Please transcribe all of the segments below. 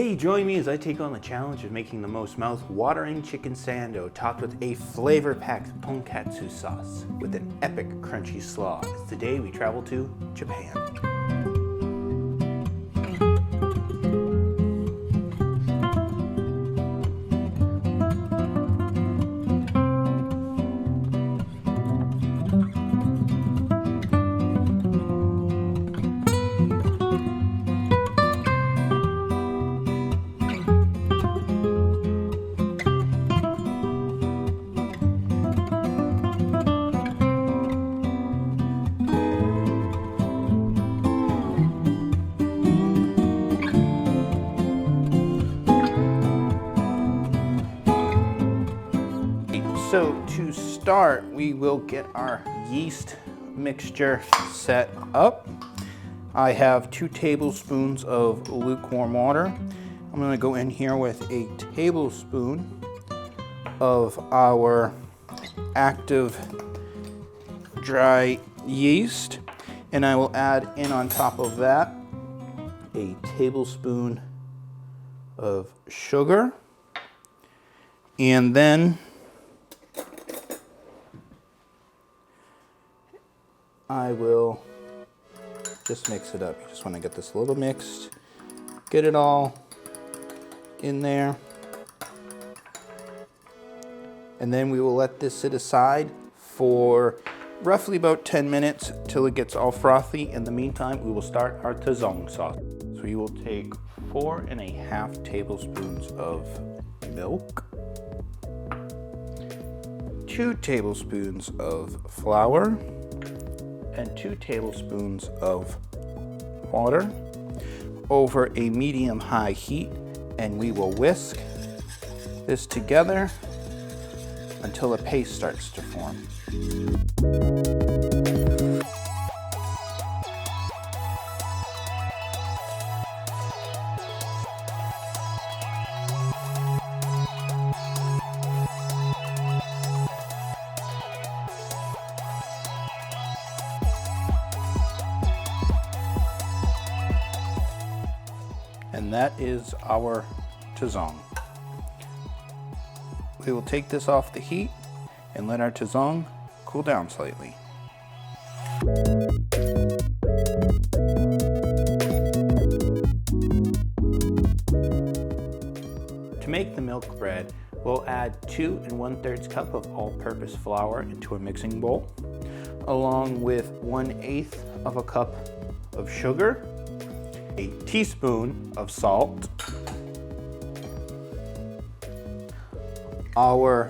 Hey, join me as I take on the challenge of making the most mouth-watering chicken sando topped with a flavor-packed tonkatsu sauce with an epic crunchy slaw. It's the day we travel to Japan. So to start, we will get our yeast mixture set up. I have 2 tablespoons of lukewarm water. I'm going to go in here with a tablespoon of our active dry yeast, and I will add in on top of that a tablespoon of sugar, and then I will just mix it up. You just want to get this a little mixed, get it all in there. And then we will let this sit aside for roughly about 10 minutes till it gets all frothy. In the meantime, we will start our tazong sauce. So we will take 4.5 tablespoons of milk, 2 tablespoons of flour, and 2 tablespoons of water over a medium-high heat, and we will whisk this together until a paste starts to form. And that is our tazong. We will take this off the heat and let our tazong cool down slightly. To make the milk bread, we'll add 2 1/3 cup of all-purpose flour into a mixing bowl, along with 1/8 of a cup of sugar, a teaspoon of salt, our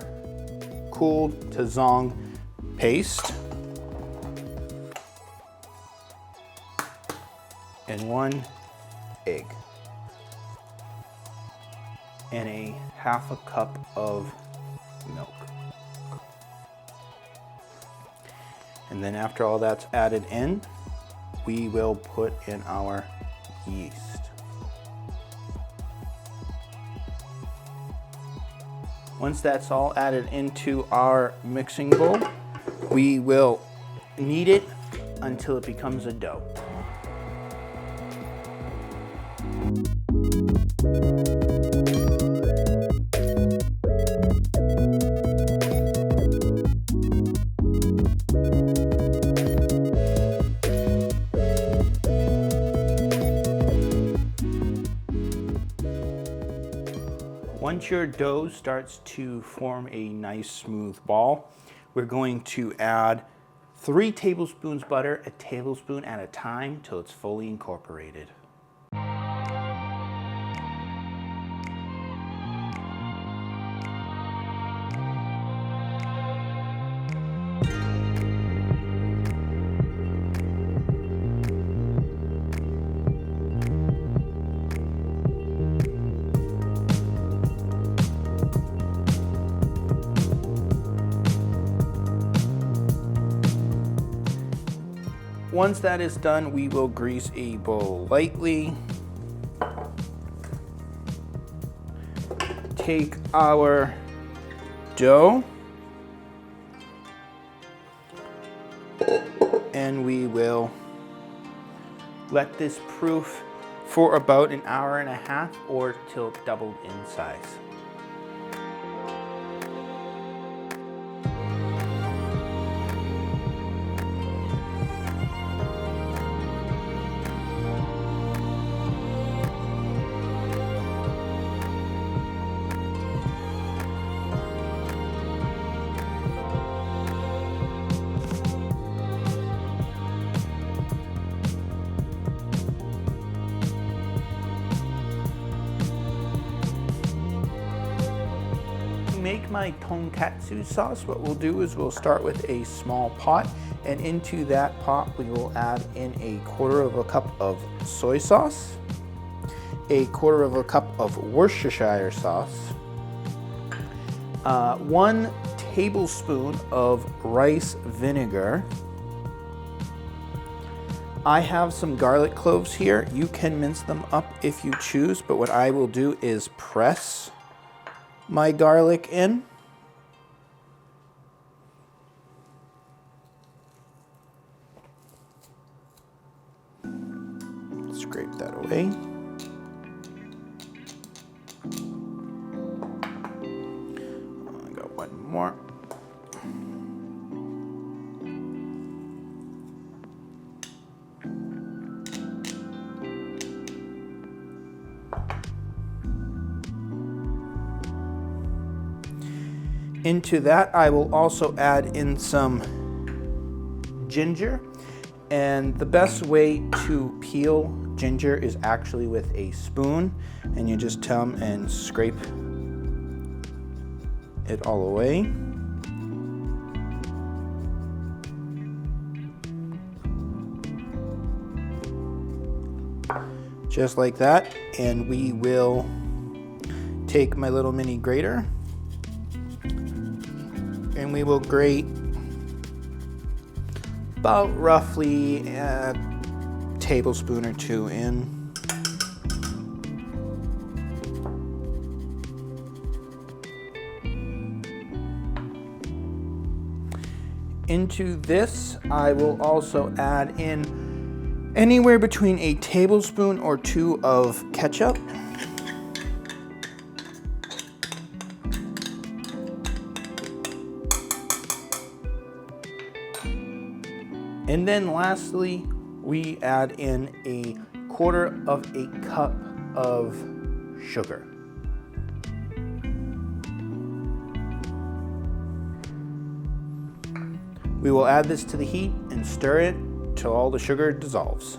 cooled tazong paste, and 1 egg, and a 1/2 cup of milk. And then after all that's added in, we will put in our yeast. Once that's all added into our mixing bowl, we will knead it until it becomes a dough. Once your dough starts to form a nice smooth ball, we're going to add 3 tablespoons butter, a tablespoon at a time, till it's fully incorporated. Once that is done, we will grease a bowl lightly. Take our dough and we will let this proof for about an hour and a half or till doubled in size. Make my tonkatsu sauce, what we'll do is we'll start with a small pot, and into that pot we will add in a 1/4 cup of soy sauce, a 1/4 cup of Worcestershire sauce, 1 tablespoon of rice vinegar. I have some garlic cloves here. You can mince them up if you choose, but what I will do is press my garlic in. Scrape that away. I got one more. Into that, I will also add in some ginger, and the best way to peel ginger is actually with a spoon, and you just come and scrape it all away. Just like that, and we will take my little mini grater and we will grate about roughly a tablespoon or 2 in. Into this, I will also add in anywhere between a tablespoon or 2 of ketchup. And then lastly, we add in a 1/4 cup of sugar. We will add this to the heat and stir it till all the sugar dissolves.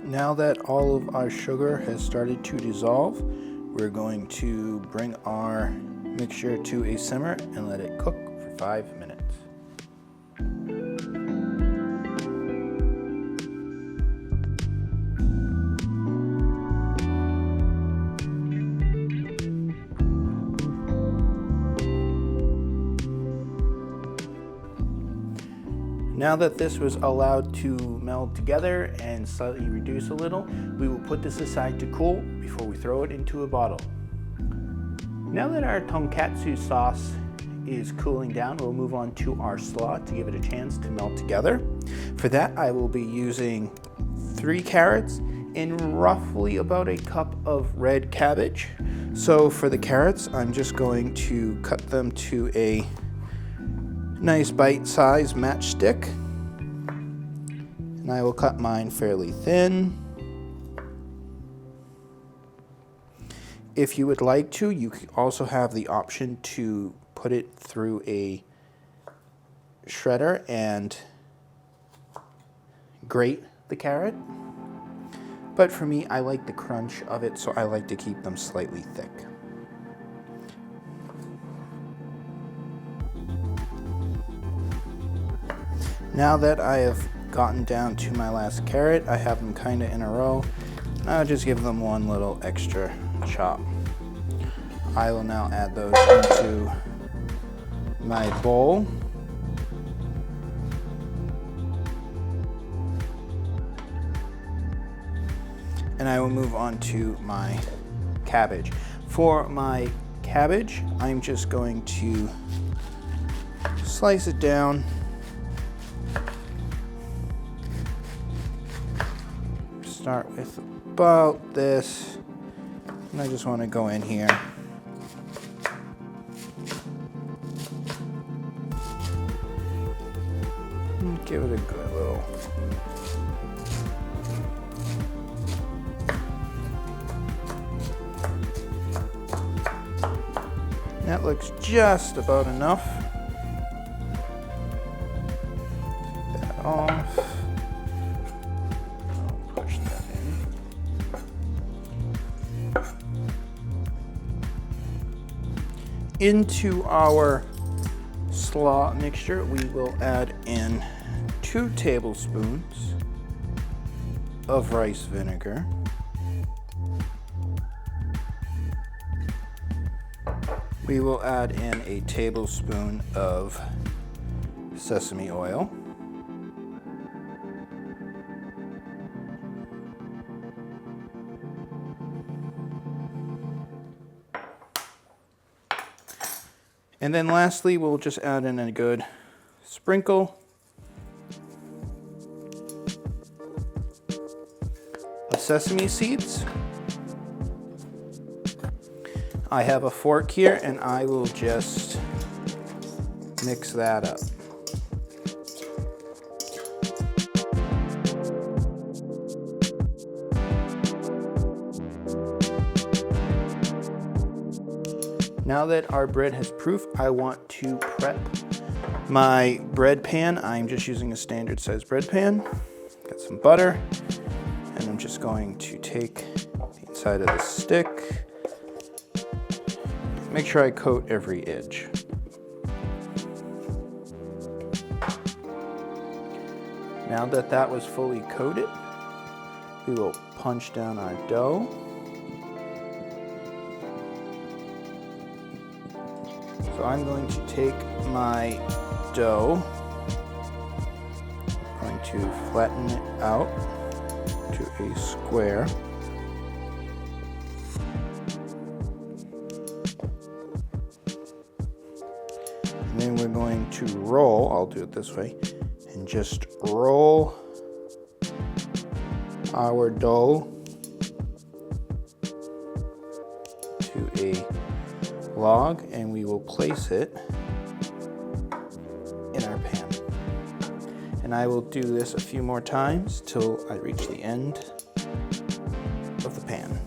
Now that all of our sugar has started to dissolve, we're going to bring our mixture to a simmer and let it cook for 5 minutes. Now that this was allowed to meld together and slightly reduce a little, we will put this aside to cool before we throw it into a bottle. Now that our tonkatsu sauce is cooling down, we'll move on to our slaw to give it a chance to melt together. For that, I will be using 3 carrots and roughly about a cup of red cabbage. So for the carrots, I'm just going to cut them to a nice bite-sized matchstick, and I will cut mine fairly thin. If you would like to, you also have the option to put it through a shredder and grate the carrot, but for me, I like the crunch of it, so I like to keep them slightly thick. Now that I have gotten down to my last carrot, I have them kind of in a row. I'll just give them one little extra chop. I will now add those into my bowl. And And I will move on to my cabbage. For my cabbage, I'm just going to slice it down. Start with about this, and I just want to go in here. And give it a good little. That looks just about enough. Take that off. I'll push that in. Into our slaw mixture, we will add in 2 tablespoons of rice vinegar. We will add in a tablespoon of sesame oil. And then lastly, we'll just add in a good sprinkle of sesame seeds. I have a fork here and I will just mix that up. Now that our bread has proof, I want to prep my bread pan. I'm just using a standard size bread pan. Got some butter, and I'm just going to take the inside of the stick. Make sure I coat every edge. Now that that was fully coated, we will punch down our dough. So I'm going to take my dough, I'm going to flatten it out to a square. And then we're going to roll, I'll do it this way, and just roll our dough to a log, and we will place it in our pan. And I will do this a few more times till I reach the end of the pan.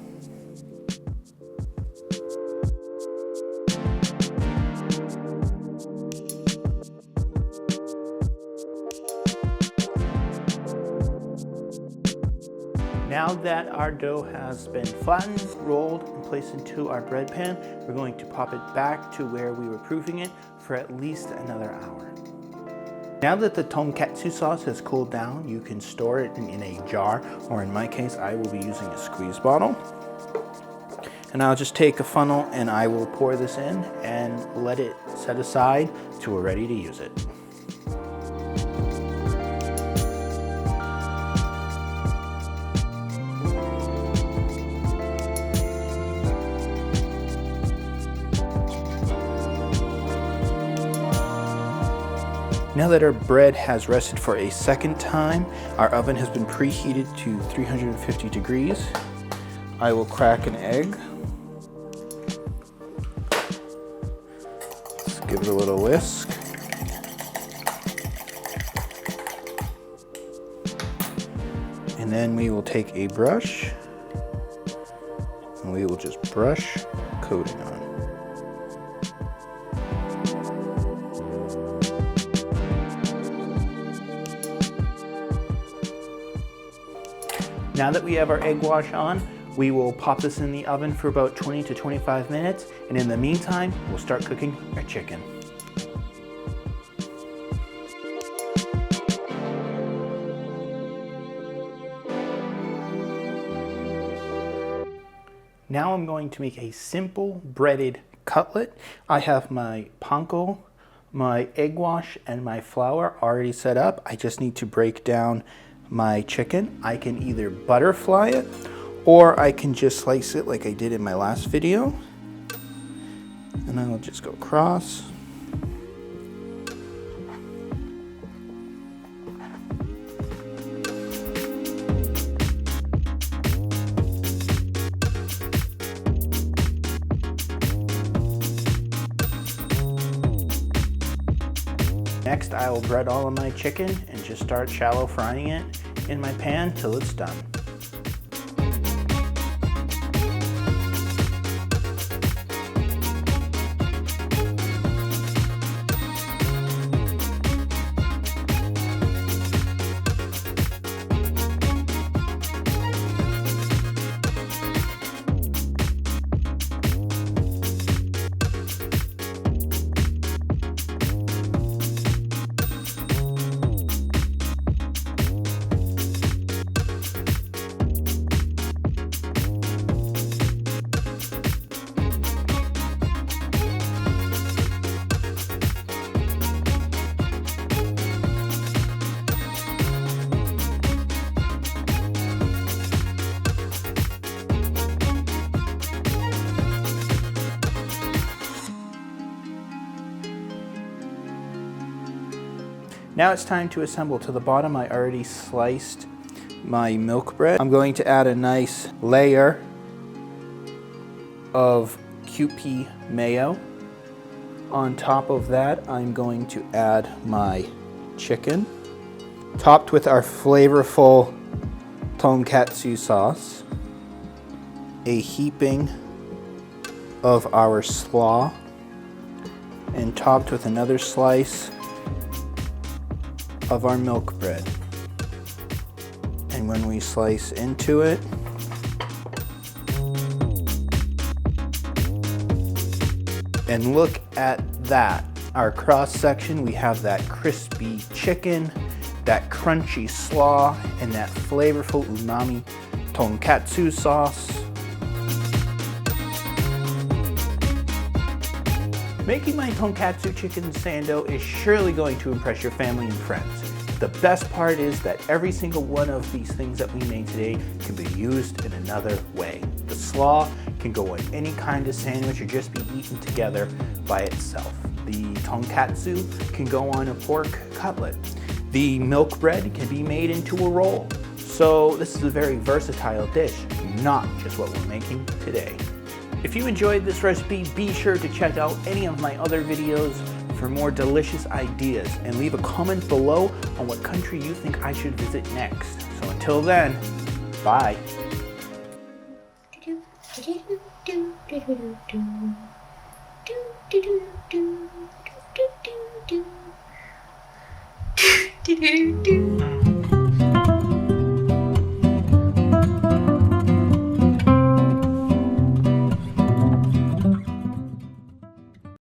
Now that our dough has been flattened, rolled, and placed into our bread pan, we're going to pop it back to where we were proofing it for at least another hour. Now that the tonkatsu sauce has cooled down, you can store it in a jar, or in my case, I will be using a squeeze bottle. And I'll just take a funnel and I will pour this in and let it set aside till we're ready to use it. Now that our bread has rested for a second time, our oven has been preheated to 350 degrees. I will crack an egg. Let's give it a little whisk. And then we will take a brush and we will just brush coating on. Now that we have our egg wash on, we will pop this in the oven for about 20 to 25 minutes, and in the meantime, we'll start cooking our chicken. Now I'm going to make a simple breaded cutlet. I have my panko, my egg wash, and my flour already set up. I just need to break down my chicken. I can either butterfly it or I can just slice it like I did in my last video. And I will just go across. Next, I will bread all of my chicken and just start shallow frying it in my pan till it's done. Now it's time to assemble. To the bottom, I already sliced my milk bread. I'm going to add a nice layer of Kewpie mayo. On top of that, I'm going to add my chicken, topped with our flavorful tonkatsu sauce, a heaping of our slaw, and topped with another slice of our milk bread. And when we slice into it, and look at that, our cross section, we have that crispy chicken, that crunchy slaw, and that flavorful umami tonkatsu sauce. Making my tonkatsu chicken sando is surely going to impress your family and friends. The best part is that every single one of these things that we made today can be used in another way. The slaw can go on any kind of sandwich or just be eaten together by itself. The tonkatsu can go on a pork cutlet. The milk bread can be made into a roll. So this is a very versatile dish, not just what we're making today. If you enjoyed this recipe, be sure to check out any of my other videos for more delicious ideas, and leave a comment below on what country you think I should visit next. So until then, bye.